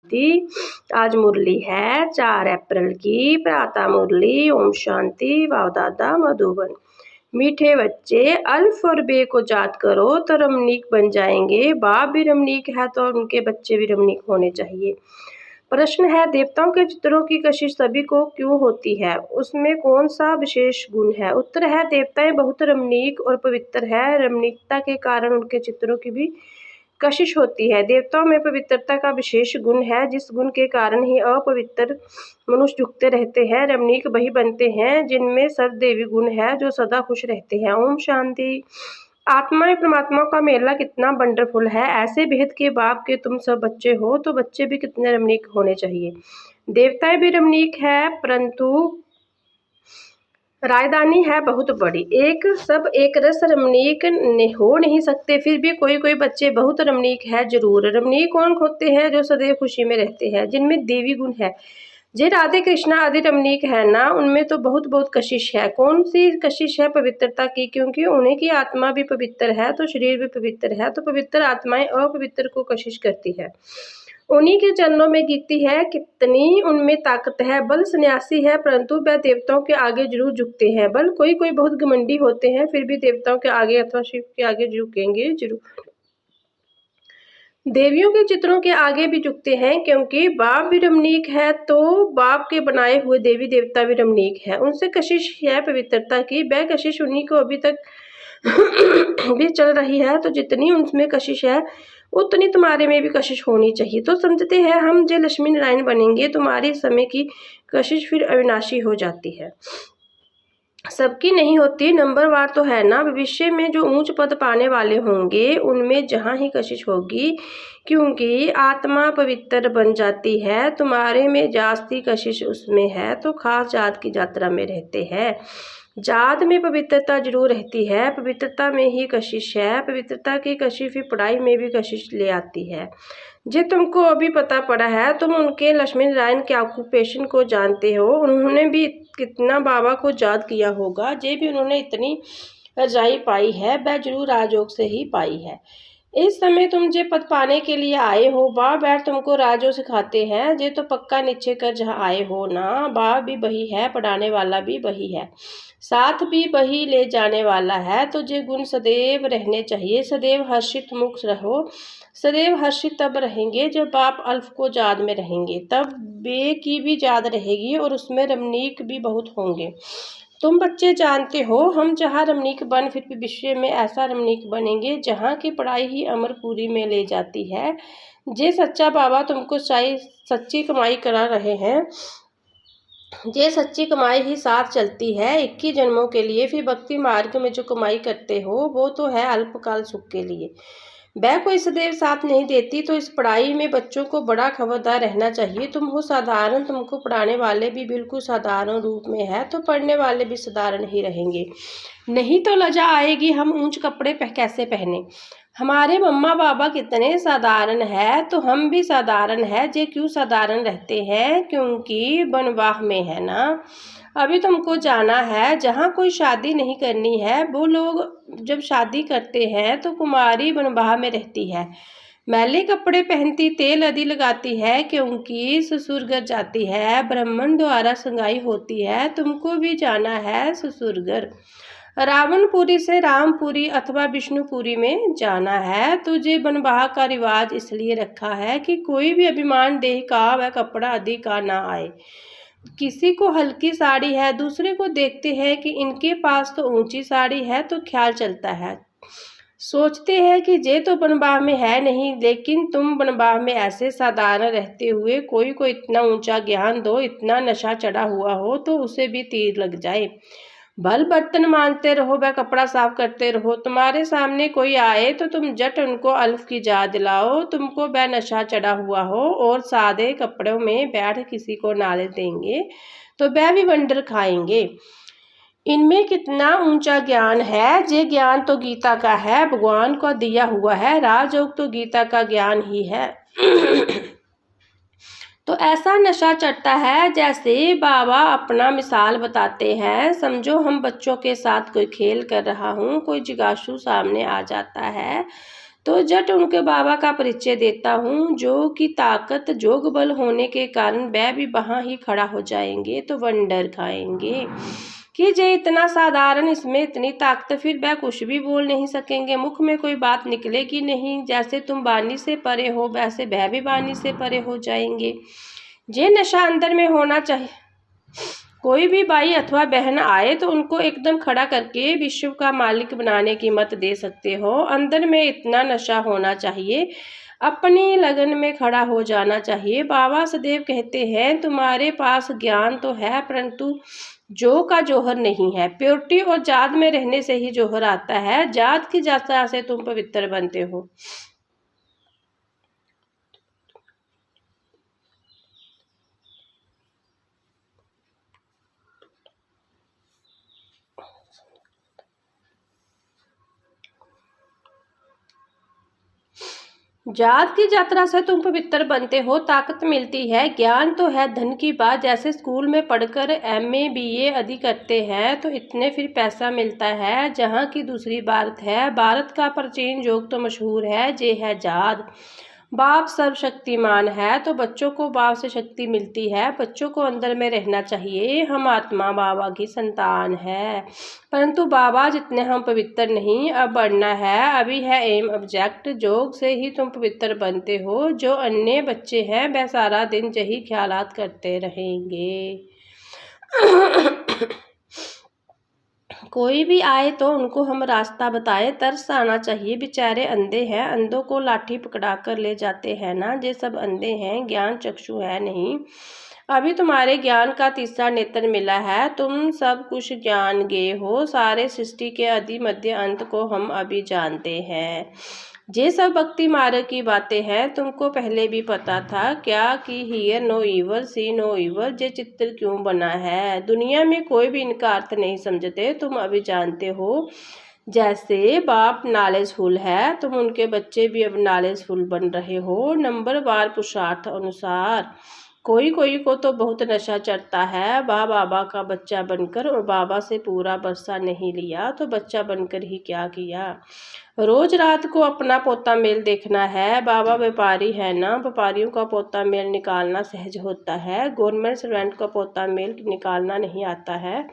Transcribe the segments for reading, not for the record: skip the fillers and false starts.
आज मुरली है 4 अप्रैल की प्रातः मुरली। ओम शांति। वाव दादा मधुबन। मीठे बच्चे अल्फ और बे को याद करो तो रमणीक बन जाएंगे। बाप भी रमणीक है तो उनके बच्चे भी रमणीक होने चाहिए। प्रश्न है, देवताओं के चित्रों की कशिश सभी को क्यों होती है? उसमें कौन सा विशेष गुण है? उत्तर है, देवताएं बहुत रमणीक और पवित्र है। रमणीकता के कारण उनके चित्रों की भी कशिश होती है। देवताओं में पवित्रता का विशेष गुण है, जिस गुण के कारण ही अपवित्र मनुष्य झुकते रहते हैं। रमणीक वही बनते हैं जिनमें सब देवी गुण है, जो सदा खुश रहते हैं। ओम शांति। आत्मा में परमात्मा का मेला कितना वंडरफुल है। ऐसे भेद के बाप के तुम सब बच्चे हो तो बच्चे भी कितने रमणीक होने चाहिए। देवताएं भी रमणीक है, परंतु राजधानी है बहुत बड़ी। एक रस रमणीक हो नहीं सकते, फिर भी कोई कोई बच्चे बहुत रमणीक है जरूर। रमणीक कौन होते हैं? जो सदैव खुशी में रहते हैं, जिनमें देवी गुण है। जे राधे कृष्णा आदि रमणीक है ना, उनमें तो बहुत बहुत कशिश है। कौन सी कशिश है? पवित्रता की, क्योंकि उन्हीं की आत्मा भी पवित्र है तो शरीर भी पवित्र है। तो पवित्र आत्माएं अपवित्र को कशिश करती है, उन्हीं के चरणों में गिरती है। कितनी उनमें ताकत है। बल सन्यासी है, परंतु वह देवताओं के आगे जरूर झुकते हैं। बल कोई कोई बहुत घमंडी होते हैं, फिर भी देवताओं के आगे अथवा शिव के आगे झुकेंगे जरूर। देवियों के चित्रों के आगे भी झुकते हैं, क्योंकि बाप भी रमणीक है तो बाप के बनाए हुए देवी देवता भी रमणीक है। उनसे कशिश है पवित्रता की। वह कशिश उन्हीं को अभी तक भी चल रही है, तो जितनी उनमें कशिश है उतनी तुम्हारे में भी कशिश होनी चाहिए। तो समझते हैं हम जो लक्ष्मी नारायण बनेंगे, तुम्हारी समय की कशिश फिर अविनाशी हो जाती है, सबकी नहीं होती। नंबरवार तो है ना। भविष्य में जो ऊंच पद पाने वाले होंगे उनमें जहाँ ही कशिश होगी, क्योंकि आत्मा पवित्र बन जाती है। तुम्हारे में जास्ती कशिश उसमें है तो खास जात की यात्रा में रहते हैं। जात में पवित्रता जरूर रहती है, पवित्रता में ही कशिश है। पवित्रता की कशिश भी पढ़ाई में भी कशिश ले आती है। जे तुमको अभी पता पड़ा है, तुम उनके लक्ष्मी नारायण के ऑक्यूपेशन को जानते हो। उन्होंने भी कितना बाबा को याद किया होगा। जे भी उन्होंने इतनी रजाई पाई है, वह जरूर राजयोग से ही पाई है। इस समय तुम जे पद पाने के लिए आए हो, बा बैठ तुमको राजो सिखाते हैं। जे तो पक्का निश्चय कर जहाँ आए हो ना, बा भी वही है, पढ़ाने वाला भी वही है, साथ भी वही ले जाने वाला है। तो जे गुण सदैव रहने चाहिए। सदैव हर्षित मुख रहो। सदैव हर्षित तब रहेंगे जब आप अल्फ को याद में रहेंगे, तब बे की भी याद रहेगी और उसमें रमणीक भी बहुत होंगे। तुम बच्चे जानते हो, हम जहाँ रमणीक बन फिर भी विश्व में ऐसा रमणीक बनेंगे जहाँ की पढ़ाई ही अमरपुरी में ले जाती है। जे सच्चा बाबा तुमको सच्ची कमाई करा रहे हैं, ये सच्ची कमाई ही साथ चलती है 21 जन्मों के लिए। फिर भक्ति मार्ग में जो कमाई करते हो वो तो है अल्पकाल सुख के लिए, वह कोई सदैव साथ नहीं देती। तो इस पढ़ाई में बच्चों को बड़ा खबरदार रहना चाहिए। तुम हो साधारण, तुमको पढ़ाने वाले भी बिल्कुल साधारण रूप में है, तो पढ़ने वाले भी साधारण ही रहेंगे। नहीं तो लजा आएगी, हम ऊंच कपड़े कैसे पहने। हमारे मम्मा पापा कितने साधारण है तो हम भी साधारण है। जे क्यों साधारण रहते हैं? क्योंकि वनवाह में है ना। अभी तुमको जाना है, जहाँ कोई शादी नहीं करनी है वो लोग जब शादी करते हैं तो कुमारी वनवाह में रहती है, मैले कपड़े पहनती, तेल आदि लगाती है, क्योंकि ससुरघर जाती है, ब्राह्मण द्वारा संगाई होती है। तुमको भी जाना है ससुरघर, रावणपुरी से रामपुरी अथवा विष्णुपुरी में जाना है। तुझे वनवाह का रिवाज इसलिए रखा है कि कोई भी अभिमान देह का व कपड़ा आदि का ना आए। किसी को हल्की साड़ी है, दूसरे को देखते हैं कि इनके पास तो ऊंची साड़ी है, तो ख्याल चलता है, सोचते हैं कि जे तो वनवाह में है नहीं। लेकिन तुम वनवाह में ऐसे साधारण रहते हुए कोई को इतना ऊंचा ज्ञान दो, इतना नशा चढ़ा हुआ हो तो उसे भी तीर लग जाए। भल बर्तन मांजते रहो व कपड़ा साफ करते रहो। तुम्हारे सामने कोई आए तो तुम जट उनको अल्फ की याद दिलाओ। तुमको वह नशा चढ़ा हुआ हो और सादे कपड़ों में बैठ किसी को नाले देंगे तो वह भी वंडर खाएंगे। इनमें कितना ऊंचा ज्ञान है। जे ज्ञान तो गीता का है, भगवान को दिया हुआ है। राजयोग तो गीता का ज्ञान ही है। तो ऐसा नशा चढ़ता है जैसे बाबा अपना मिसाल बताते हैं। समझो हम बच्चों के साथ कोई खेल कर रहा हूँ, कोई जिज्ञासु सामने आ जाता है तो जट उनके बाबा का परिचय देता हूँ, जो कि ताकत जोग बल होने के कारण वह भी वहाँ ही खड़ा हो जाएंगे तो वंडर खाएंगे कि जे इतना साधारण, इसमें इतनी ताकत, फिर वह कुछ भी बोल नहीं सकेंगे, मुख में कोई बात निकलेगी नहीं। जैसे तुम वाणी से परे हो वैसे वह भी वाणी से परे हो जाएंगे। जे नशा अंदर में होना चाहिए। कोई भी भाई अथवा बहन आए तो उनको एकदम खड़ा करके विश्व का मालिक बनाने की मत दे सकते हो। अंदर में इतना नशा होना चाहिए, अपनी लगन में खड़ा हो जाना चाहिए। बाबा सदैव कहते हैं तुम्हारे पास ज्ञान तो है परंतु जो का जौहर नहीं है। प्योरिटी और जात में रहने से ही जौहर आता है। जात की यात्रा से तुम पवित्र बनते हो। जात की यात्रा से तुम पवित्र बनते हो, ताकत मिलती है। ज्ञान तो है धन की बात। जैसे स्कूल में पढ़कर MA BA आदि करते हैं तो इतने फिर पैसा मिलता है। जहाँ की दूसरी भारत है। भारत का प्राचीन योग तो मशहूर है, जे है जात। बाप सर्वशक्तिमान है तो बच्चों को बाप से शक्ति मिलती है। बच्चों को अंदर में रहना चाहिए। हम आत्मा बाबा की संतान है, परंतु बाबा जितने हम पवित्र नहीं। अब बढ़ना है, अभी है एम ऑब्जेक्ट। जोग से ही तुम पवित्र बनते हो। जो अन्य बच्चे हैं वह सारा दिन यही ख्यालात करते रहेंगे। कोई भी आए तो उनको हम रास्ता बताएं। तरस आना चाहिए, बेचारे अंधे हैं। अंधों को लाठी पकड़ा कर ले जाते हैं ना, ये सब अंधे हैं, ज्ञान चक्षु है नहीं। अभी तुम्हारे ज्ञान का तीसरा नेत्र मिला है। तुम सब कुछ जान गए हो। सारे सृष्टि के आदि मध्य अंत को हम अभी जानते हैं। ये सब भक्ति मार्ग की बातें हैं। तुमको पहले भी पता था क्या कि hear no evil see no evil. ये चित्र क्यों बना है? दुनिया में कोई भी इनका अर्थ नहीं समझते, तुम अभी जानते हो। जैसे बाप नॉलेजफुल है, तुम उनके बच्चे भी अब नॉलेजफुल बन रहे हो, नंबर वार पुरुषार्थ अनुसार। कोई कोई को तो बहुत नशा चढ़ता है। बाबा का बच्चा बनकर और बाबा से पूरा बरसा नहीं लिया तो बच्चा बनकर ही क्या किया। रोज रात को अपना पोता मेल देखना है। बाबा व्यापारी है ना, व्यापारियों का पोता मेल निकालना सहज होता है। गवर्नमेंट सर्वेंट का पोता मेल निकालना नहीं आता है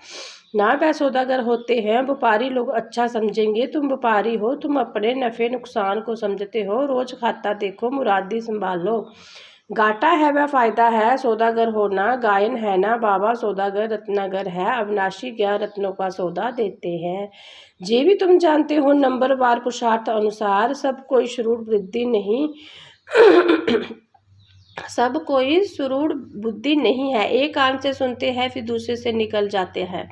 ना। वह सौदागर होते हैं। व्यापारी लोग अच्छा समझेंगे तुम व्यापारी हो। तुम अपने नफ़े नुकसान को समझते हो। रोज खाता देखो, मुरादी संभालो। घाटा है वह फायदा है सौदागर होना। गायन है ना, बाबा सौदागर रत्नागर है। अविनाशी ज्ञान रत्नों का सौदा देते हैं। ये भी तुम जानते हो, नंबर वार पुरुषार्थ अनुसार। सब कोई शुरूर वृद्धि नहीं सब कोई सुरूढ़ बुद्धि नहीं है। एक कान से सुनते हैं फिर दूसरे से निकल जाते हैं।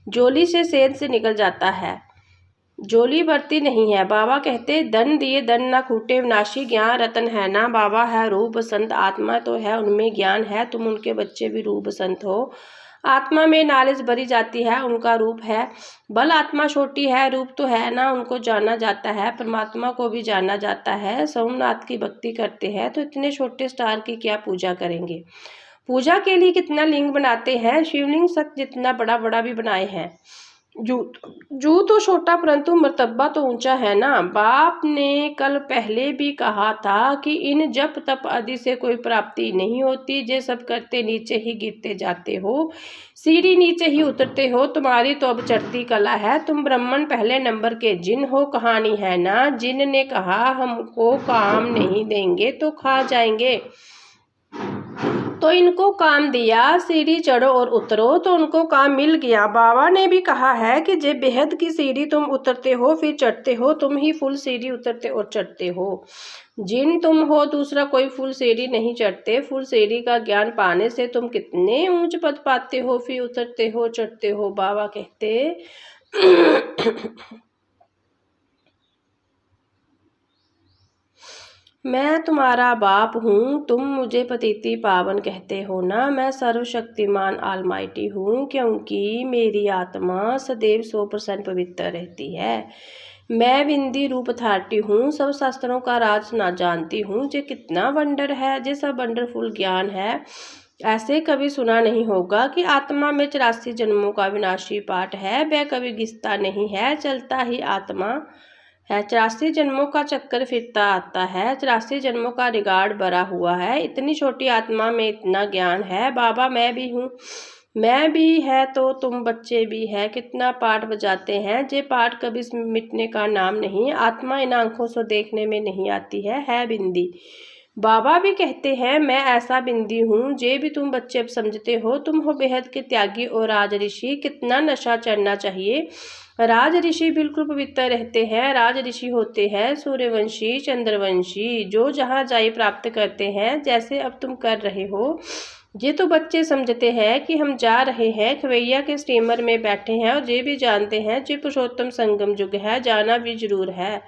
जोली से सेंध से निकल जाता है, जोली बढ़ती नहीं है। बाबा कहते धन दिए धन ना खूटे, विनाशी ज्ञान रतन है ना। बाबा है रूप बसंत, आत्मा तो है उनमें ज्ञान है। तुम उनके बच्चे भी रूप बसंत हो। आत्मा में नॉलेज भरी जाती है, उनका रूप है बल। आत्मा छोटी है, रूप तो है ना, उनको जाना जाता है। परमात्मा को भी जाना जाता है। सोमनाथ की भक्ति करते हैं तो इतने छोटे स्टार की क्या पूजा करेंगे। पूजा के लिए कितना लिंग बनाते हैं। शिवलिंग सत जितना बड़ा बड़ा भी बनाए हैं। जू तो छोटा परंतु मर्तबा तो ऊंचा है ना। बाप ने कल पहले भी कहा था कि इन जप तप आदि से कोई प्राप्ति नहीं होती। जे सब करते नीचे ही गिरते जाते हो, सीढ़ी नीचे ही उतरते हो। तुम्हारी तो अब चढ़ती कला है। तुम ब्राह्मण पहले नंबर के जिन हो। कहानी है ना, जिन ने कहा हमको काम नहीं देंगे तो खा जाएंगे, तो इनको काम दिया। सीढ़ी चढ़ो और उतरो तो उनको काम मिल गया। बाबा ने भी कहा है कि जे बेहद की सीढ़ी तुम उतरते हो फिर चढ़ते हो, तुम ही फुल सीढ़ी उतरते और चढ़ते हो। जिन तुम हो, दूसरा कोई फुल सीढ़ी नहीं चढ़ते। फुल सीढ़ी का ज्ञान पाने से तुम कितने ऊंच पद पाते हो, फिर उतरते हो चढ़ते हो। बाबा कहते मैं तुम्हारा बाप हूँ, तुम मुझे पतिति पावन कहते हो ना। मैं सर्वशक्तिमान आलमाइटी हूँ, क्योंकि मेरी आत्मा सदैव 100% पवित्र रहती है। मैं विंदी रूप अथॉरिटी हूँ, सब शास्त्रों का राज ना जानती हूँ। जे कितना वंडर है, जे सब वंडरफुल ज्ञान है। ऐसे कभी सुना नहीं होगा कि आत्मा में 84 जन्मों का विनाशी पाठ है। वह कभी घिसता नहीं है, चलता ही आत्मा है। 84 जन्मों का चक्कर फिरता आता है, 84 जन्मों का रिकॉर्ड भरा हुआ है। इतनी छोटी आत्मा में इतना ज्ञान है। बाबा मैं भी हूँ, मैं भी है तो तुम बच्चे भी है। कितना पाठ बजाते हैं, जे पाठ कभी मिटने का नाम नहीं। आत्मा इन आंखों से देखने में नहीं आती है बिंदी। बाबा भी कहते हैं मैं ऐसा बिंदी हूँ, जे भी तुम बच्चे अब समझते हो। तुम हो बेहद के त्यागी और राज ऋषि। कितना नशा चढ़ना चाहिए। राज ऋषि बिल्कुल पवित्र रहते हैं। राज ऋषि होते हैं सूर्यवंशी चंद्रवंशी, जो जहाँ जाई प्राप्त करते हैं, जैसे अब तुम कर रहे हो। ये तो बच्चे समझते हैं कि हम जा रहे हैं, खवैया के स्टीमर में बैठे हैं, और ये भी जानते हैं जो पुरुषोत्तम संगम युग है, जाना भी जरूर है।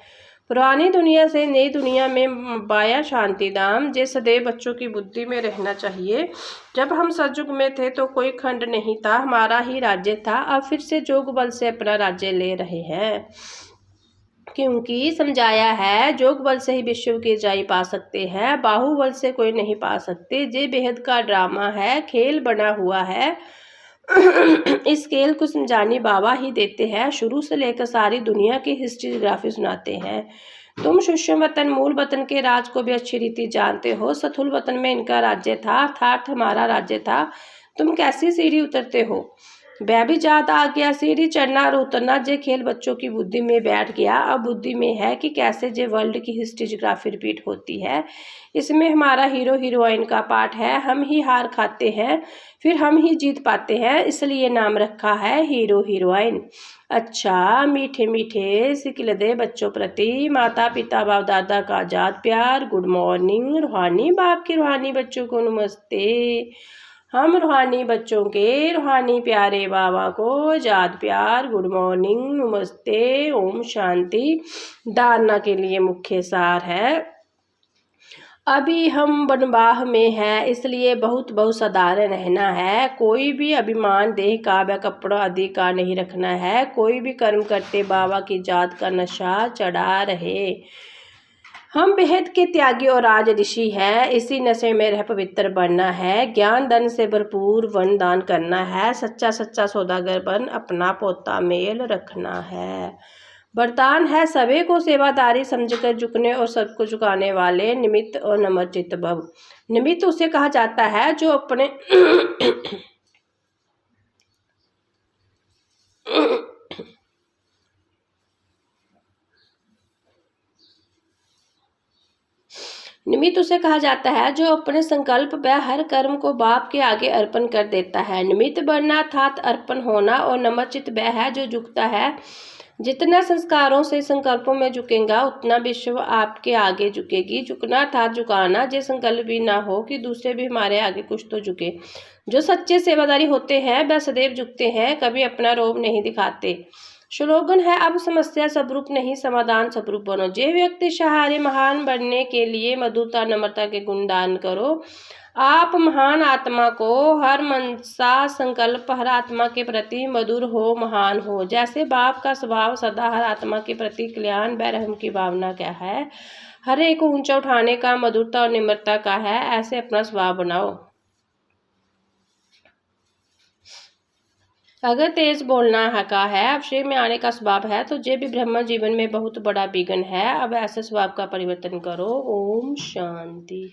पुरानी दुनिया से नई दुनिया में बाया शांति धाम, जे सदैव बच्चों की बुद्धि में रहना चाहिए। जब हम सतयुग में थे तो कोई खंड नहीं था, हमारा ही राज्य था। अब फिर से जोग बल से अपना राज्य ले रहे हैं, क्योंकि समझाया है जोग बल से ही विश्व की ऊंचाई पा सकते हैं, बाहुबल से कोई नहीं पा सकते। जे बेहद का ड्रामा है, खेल बना हुआ है। इस खेल को समझाने बाबा ही देते हैं, शुरू से लेकर सारी दुनिया की हिस्ट्रीग्राफी सुनाते हैं। तुम सूक्ष्म वतन मूल वतन के राज को भी अच्छी रीति जानते हो। स्थूल वतन में इनका राज्य था, अर्थात हमारा राज्य था। तुम कैसी सीढ़ी उतरते हो, वह भी याद आ गया। सीढ़ी चढ़ना और उतरना जे खेल बच्चों की बुद्धि में बैठ गया। अब बुद्धि में है कि कैसे जे वर्ल्ड की हिस्ट्री जियोग्राफी रिपीट होती है। इसमें हमारा हीरो हीरोइन का पार्ट है। हम ही हार खाते हैं, फिर हम ही जीत पाते हैं, इसलिए नाम रखा है हीरो हीरोइन। अच्छा मीठे मीठे सिकिलदे बच्चों प्रति माता पिता बाप दादा का आजाद प्यार। गुड मॉर्निंग रूहानी बाप के रूहानी बच्चों को नमस्ते। हम रूहानी बच्चों के रूहानी प्यारे बाबा को आजाद प्यार, गुड मॉर्निंग, नमस्ते, ओम शांति। धारणा के लिए मुख्य सार है। अभी हम वनवाह में हैं, इसलिए बहुत बहुत साधारण रहना है। कोई भी अभिमान देह का व कपड़ा आदि का नहीं रखना है। कोई भी कर्म करते बाबा की जात का नशा चढ़ा रहे। हम बेहद के त्यागी और राज ऋषि हैं, इसी नशे में रह पवित्र बनना है। ज्ञान धन से भरपूर वन दान करना है। सच्चा सच्चा सौदागर बन अपना पोता मेल रखना है। वरदान है सभी को सेवादारी समझकर झुकने और सबको झुकाने वाले। निमित्त और नमर्चित भव। निमित्त उसे कहा जाता है जो अपने निमित्त उसे कहा जाता है जो अपने संकल्प व हर कर्म को बाप के आगे अर्पण कर देता है। निमित्त बनना अर्थात अर्पण होना, और नमर्चित वह है जो झुकता है। जितना संस्कारों से संकल्पों में झुकेगा, उतना विश्व आपके आगे झुकेगी। झुकना अर्थात झुकाना, जे संकल्प भी ना हो कि दूसरे भी हमारे आगे कुछ तो झुके। जो सच्चे सेवादारी होते हैं वह सदैव झुकते हैं, कभी अपना रोब नहीं दिखाते। स्लोगन है अब समस्या स्वरूप नहीं, समाधान स्वरूप बनो। जे व्यक्ति सहारे महान बनने के लिए मधुरता नम्रता के गुणगान करो। आप महान आत्मा को हर मनसा संकल्प हर आत्मा के प्रति मधुर हो, महान हो। जैसे बाप का स्वभाव सदा हर आत्मा के प्रति कल्याण व रहम की भावना क्या है, हर एक को ऊंचा उठाने का मधुरता और निम्रता का है, ऐसे अपना स्वभाव बनाओ। अगर तेज बोलना का है, अवशय में आने का स्वभाव है, तो जे भी ब्रह्म जीवन में बहुत बड़ा विघ्न है। अब ऐसे स्वभाव का परिवर्तन करो। ओम शांति।